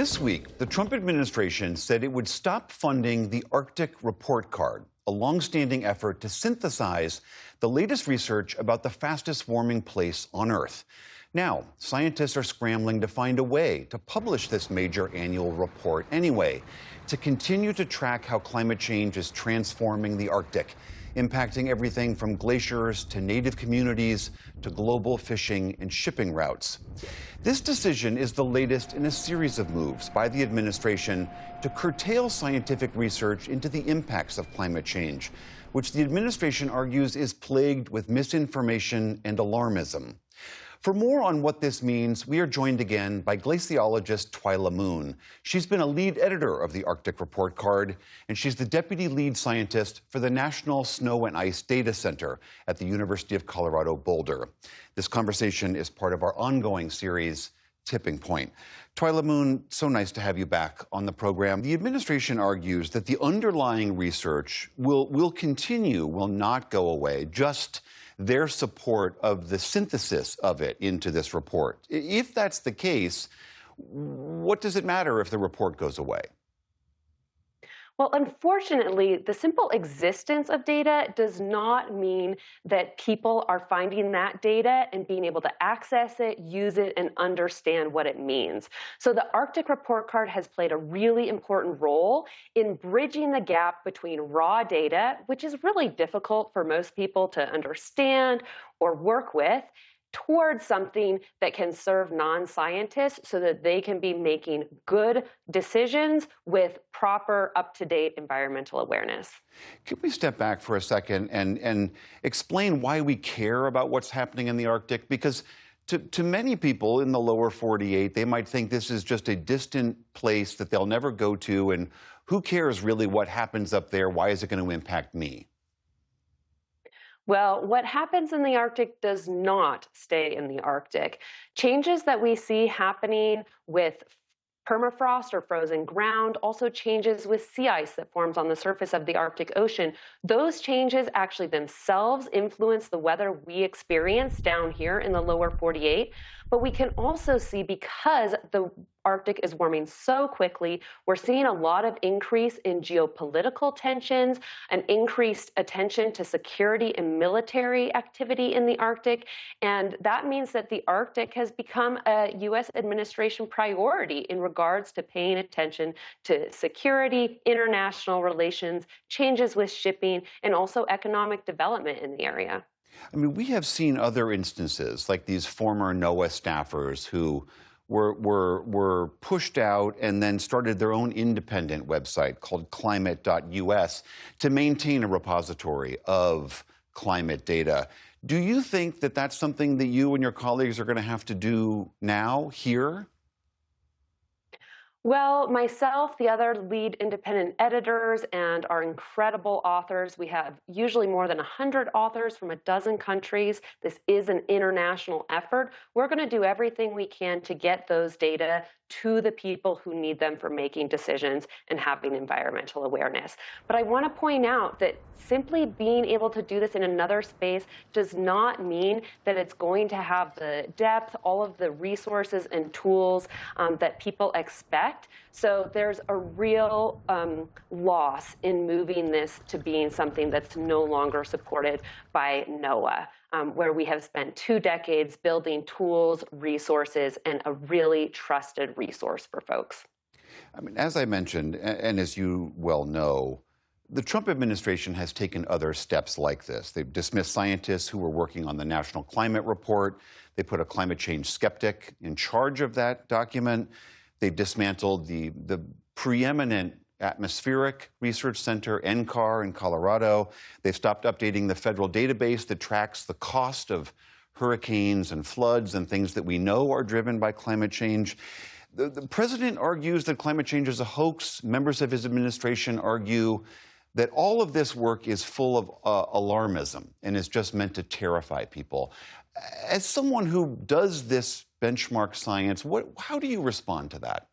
This week, the Trump administration said it would stop funding the Arctic Report Card, a longstanding effort to synthesize the latest research about the fastest warming place on Earth. Now, scientists are scrambling to find a way to publish this major annual report anyway, to continue to track how climate change is transforming the Arctic, impacting everything from glaciers to native communities to global fishing and shipping routes. This decision is the latest in a series of moves by the administration to curtail scientific research into the impacts of climate change, which the administration argues is plagued with misinformation and alarmism. For more on what this means, we are joined again by glaciologist Twila Moon. She's been a lead editor of the Arctic Report Card, and she's the deputy lead scientist for the National Snow and Ice Data Center at the University of Colorado Boulder. This conversation is part of our ongoing series, Tipping Point. Twila Moon, so nice to have you back on the program. The administration argues that the underlying research will continue, will not go away, just their support of the synthesis of it into this report. If that's the case, what does it matter if the report goes away? Well, unfortunately, the simple existence of data does not mean that people are finding that data and being able to access it, use it, and understand what it means. So the Arctic Report Card has played a really important role in bridging the gap between raw data, which is really difficult for most people to understand or work with, towards something that can serve non-scientists so that they can be making good decisions with proper, up-to-date environmental awareness. Can we step back for a second and explain why we care about what's happening in the Arctic? Because to many people in the lower 48, they might think this is just a distant place that they'll never go to, and who cares really what happens up there? Why is it going to impact me? Well, what happens in the Arctic does not stay in the Arctic. Changes that we see happening with permafrost or frozen ground, also changes with sea ice that forms on the surface of the Arctic Ocean. Those changes actually themselves influence the weather we experience down here in the lower 48. But we can also see, because the Arctic is warming so quickly, we're seeing a lot of increase in geopolitical tensions, an increased attention to security and military activity in the Arctic. And that means that the Arctic has become a U.S. administration priority in regards to paying attention to security, international relations, changes with shipping, and also economic development in the area. I mean, we have seen other instances, like these former NOAA staffers who were pushed out and then started their own independent website called climate.us to maintain a repository of climate data. Do you think that that's something that you and your colleagues are going to have to do now, here? Well, myself, the other lead independent editors, and our incredible authors, we have usually more than 100 authors from a dozen countries. This is an international effort. We're going to do everything we can to get those data to the people who need them for making decisions and having environmental awareness. But I want to point out that simply being able to do this in another space does not mean that it's going to have the depth, all of the resources and tools that people expect. So there's a real loss in moving this to being something that's no longer supported by NOAA, where we have spent 2 decades building tools, resources, and a really trusted resource for folks. I mean, as I mentioned, and as you well know, the Trump administration has taken other steps like this. They've dismissed scientists who were working on the National Climate Report. They put a climate change skeptic in charge of that document. They've dismantled the preeminent atmospheric research center, NCAR, in Colorado. They've stopped updating the federal database that tracks the cost of hurricanes and floods and things that we know are driven by climate change. The president argues that climate change is a hoax. Members of his administration argue that all of this work is full of alarmism and is just meant to terrify people. As someone who does this benchmark science, how do you respond to that?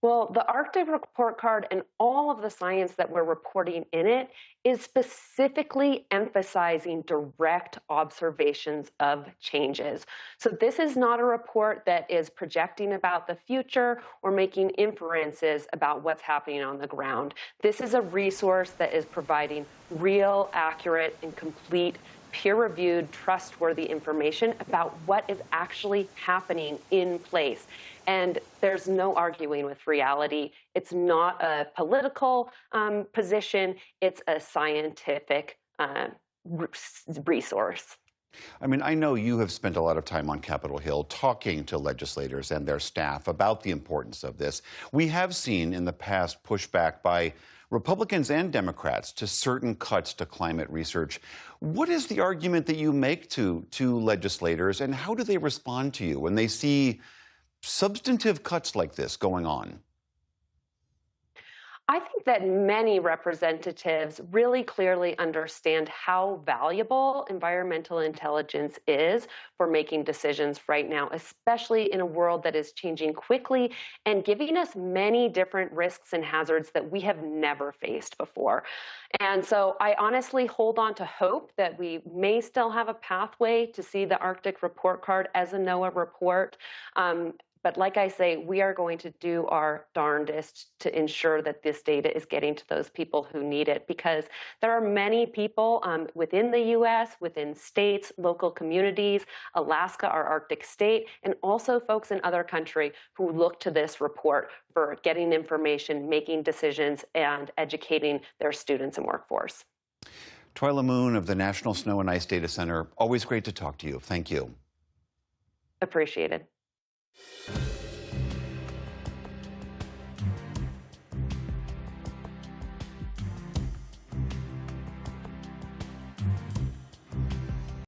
Well, the Arctic Report Card and all of the science that we're reporting in it is specifically emphasizing direct observations of changes. So this is not a report that is projecting about the future or making inferences about what's happening on the ground. This is a resource that is providing real, accurate, and complete peer-reviewed, trustworthy information about what is actually happening in place. And there's no arguing with reality. It's not a political position, it's a scientific resource. I mean, I know you have spent a lot of time on Capitol Hill talking to legislators and their staff about the importance of this. We have seen in the past pushback by Republicans and Democrats to certain cuts to climate research. What is the argument that you make to legislators, and how do they respond to you when they see substantive cuts like this going on? I think that many representatives really clearly understand how valuable environmental intelligence is for making decisions right now, especially in a world that is changing quickly and giving us many different risks and hazards that we have never faced before. And so I honestly hold on to hope that we may still have a pathway to see the Arctic Report Card as a NOAA report. But like I say, we are going to do our darndest to ensure that this data is getting to those people who need it, because there are many people within the U.S., within states, local communities, Alaska, our Arctic state, and also folks in other countries who look to this report for getting information, making decisions, and educating their students and workforce. Twila Moon of the National Snow and Ice Data Center, always great to talk to you. Thank you. Appreciated.